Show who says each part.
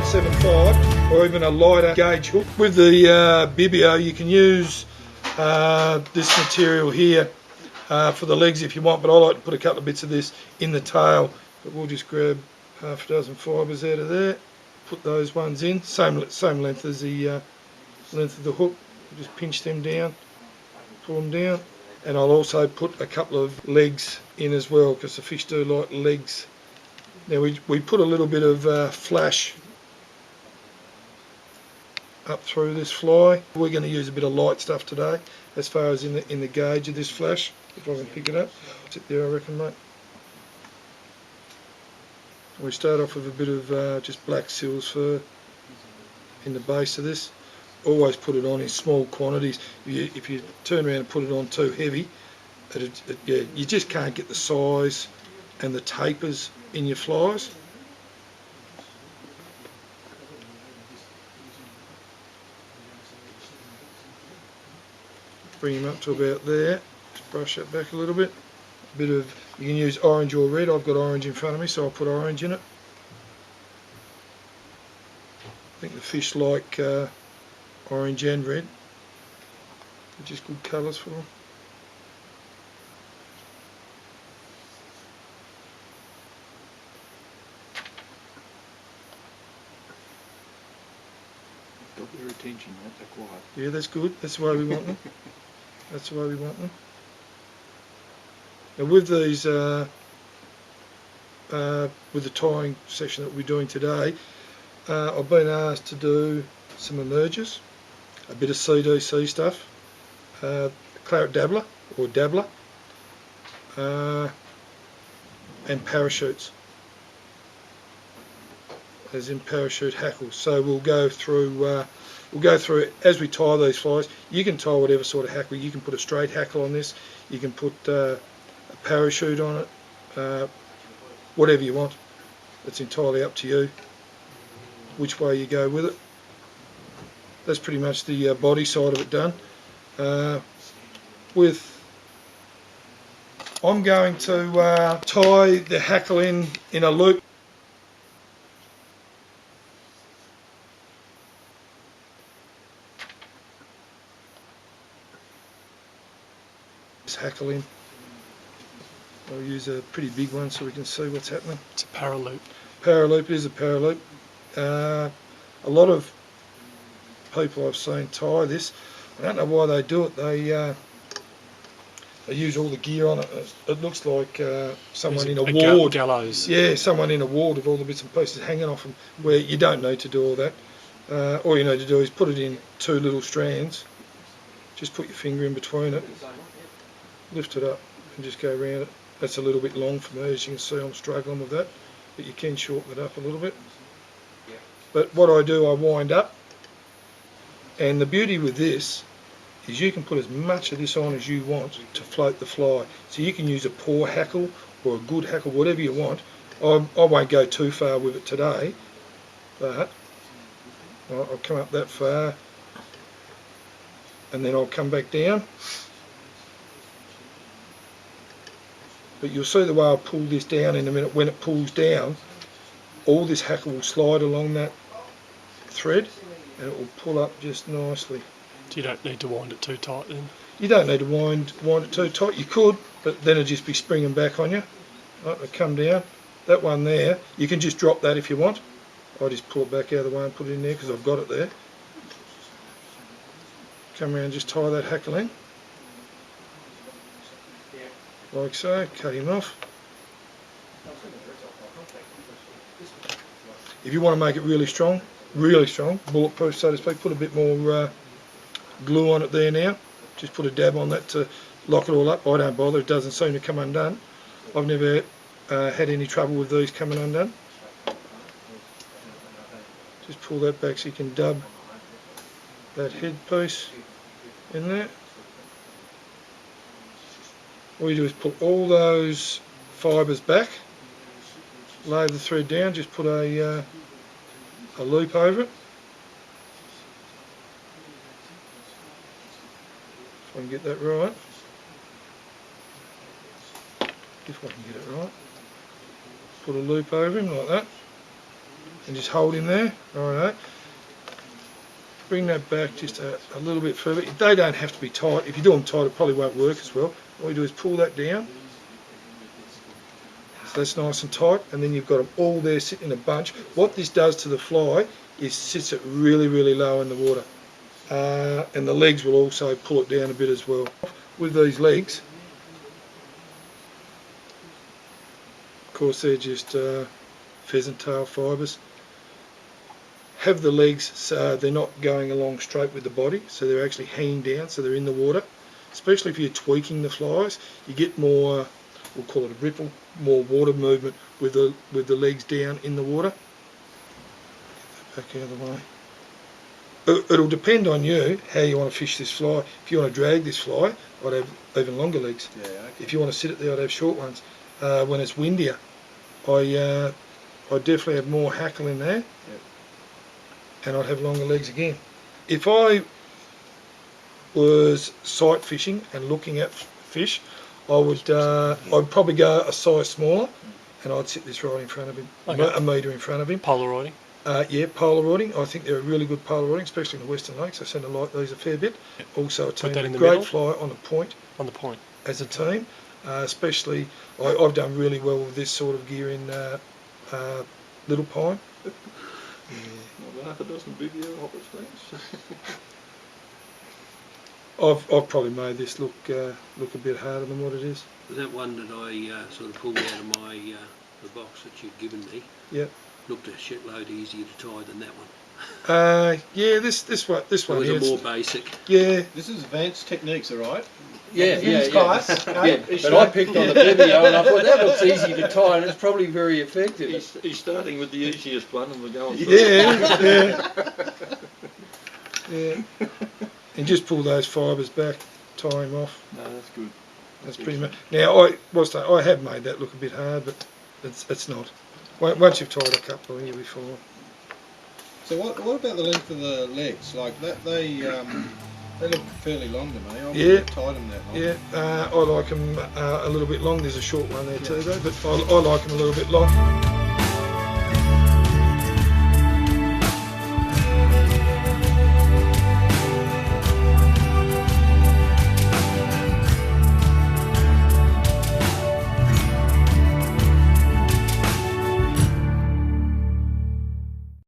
Speaker 1: 175 or even a lighter gauge hook. With the Bibio you can use this material here for the legs if you want, but I like to put a couple of bits of this in the tail. But we'll just grab half a dozen fibres out of there, put those ones in, same length as the length of the hook. Just pinch them down, pull them down, and I'll also put a couple of legs in as well because the fish do like legs. Now we put a little bit of flash up through this fly. We're going to use a bit of light stuff today as far as in the gauge of this flash, if I can pick it up. Sit there, I reckon, mate. We start off with a bit of just black seals fur in the base of this. Always put it on in small quantities. If you turn around and put it on too heavy, yeah, you just can't get the size and the tapers in your flies. Bring them up to about there. Just brush that back a little bit. A bit of, you can use orange or red. I've got orange in front of me, so I'll put orange in it. I think the fish like orange and red. They're just good colours for them.
Speaker 2: Got their attention, mate. They're quiet.
Speaker 1: Yeah, that's good. That's the way we want them. That's the way we want them. Now with these, with the tying section that we're doing today, I've been asked to do some emergers, a bit of CDC stuff, claret dabbler or dabbler, and parachutes, as in parachute hackles. So we'll go through it as we tie these flies. You can tie whatever sort of hackle. You can put a straight hackle on this. You can put a parachute on it. Whatever you want. It's entirely up to you which way you go with it. That's pretty much the body side of it done. I'm going to tie the hackle in a loop. This hackle in. I'll use a pretty big one so we can see what's happening.
Speaker 3: It's a Paraloop.
Speaker 1: Paraloop, it is a Paraloop. A lot of people I've seen tie this. I don't know why they do it. They use all the gear on it. It looks like someone in a ward.
Speaker 3: Gallows.
Speaker 1: Yeah, someone in a ward with all the bits and pieces hanging off them, where you don't need to do all that. All you need to do is put it in two little strands. Just put your finger in between it, lift it up and just go around it. That's a little bit long for me, as you can see. I'm struggling with that, but you can shorten it up a little bit. But what I do, I wind up, and the beauty with this is you can put as much of this on as you want to float the fly. So you can use a poor hackle or a good hackle, whatever you want. I won't go too far with it today, but I'll come up that far and then I'll come back down. But you'll see the way I'll pull this down in a minute. When it pulls down, all this hackle will slide along that thread and it will pull up just nicely.
Speaker 3: So you don't need to wind it too tight then?
Speaker 1: You don't need to wind it too tight. You could, but then it'll just be springing back on you. Right, it'll come down. That one there, you can just drop that if you want. I'll just pull it back out of the way and put it in there because I've got it there. Come around and just tie that hackle in. Like so, cut him off. If you want to make it really strong, bulletproof so to speak, put a bit more glue on it there now. Just put a dab on that to lock it all up. I don't bother, it doesn't seem to come undone. I've never had any trouble with these coming undone. Just pull that back so you can dub that head piece in there. All you do is pull all those fibres back, lay the thread down, just put a loop over it. If I can get that right. If I can get it right. Put a loop over him like that. and just hold him there. Alright. Bring that back just a little bit further. They don't have to be tight. If you do them tight, it probably won't work as well. All you do is pull that down. So that's nice and tight, and then you've got them all there sitting in a bunch. What this does to the fly is sits it really, really low in the water. And the legs will also pull it down a bit as well. With these legs, of course they're just pheasant tail fibres. Have the legs so they're not going along straight with the body, so they're actually hanging down, so they're in the water. Especially if you're tweaking the flies, you get more, we'll call it a ripple, more water movement with the legs down in the water. Get that back out of the way. It'll depend on you how you want to fish this fly. If you want to drag this fly, I'd have even longer legs.
Speaker 2: Yeah, okay.
Speaker 1: If you want to sit it there, I'd have short ones. When it's windier, I definitely have more hackle in there.
Speaker 2: Yep. And
Speaker 1: I'd have longer legs again. If I was sight fishing and looking at fish, I'd probably go a size smaller, and I'd sit this right in front of him,
Speaker 3: Okay.
Speaker 1: a metre in front of him.
Speaker 3: Polaroiding.
Speaker 1: Yeah, Polaroiding. I think they're a really good Polaroiding, especially in the Western Lakes. I seem to like these a fair bit. Also a team
Speaker 3: that in
Speaker 1: with
Speaker 3: the
Speaker 1: great
Speaker 3: middle?
Speaker 1: fly on the point
Speaker 3: On the point.
Speaker 1: as a team. Especially, I've done really well with this sort of gear in Little Pine.
Speaker 2: Not half a dozen Bibio Hopper strings.
Speaker 1: I've probably made this look a bit harder than what it is.
Speaker 4: That one that I sort of pulled out of my the box that you'd given me.
Speaker 1: Yep.
Speaker 4: Looked a shitload easier to tie than that one.
Speaker 1: Yeah, this one
Speaker 4: It was
Speaker 1: here.
Speaker 4: a more basic.
Speaker 1: Yeah.
Speaker 5: This is advanced techniques, all right?
Speaker 4: Yeah,
Speaker 5: Guys,
Speaker 4: yeah. But I picked on the Bibio and I thought that looks easy to tie and it's probably very effective.
Speaker 2: He's starting with the easiest one and we're going through.
Speaker 1: Yeah, yeah. Yeah. And just pull those fibres back, tie him off.
Speaker 2: No, that's good.
Speaker 1: That's pretty much. Now, I have made that look a bit hard, but it's not. Once you've tied a couple, you'll be fine.
Speaker 5: So what about the length of the legs? Like that, they look fairly long to me. I wouldn't have tied them that long.
Speaker 1: Yeah, I like them a little bit long. There's a short one there too, though, but I like them a little bit long.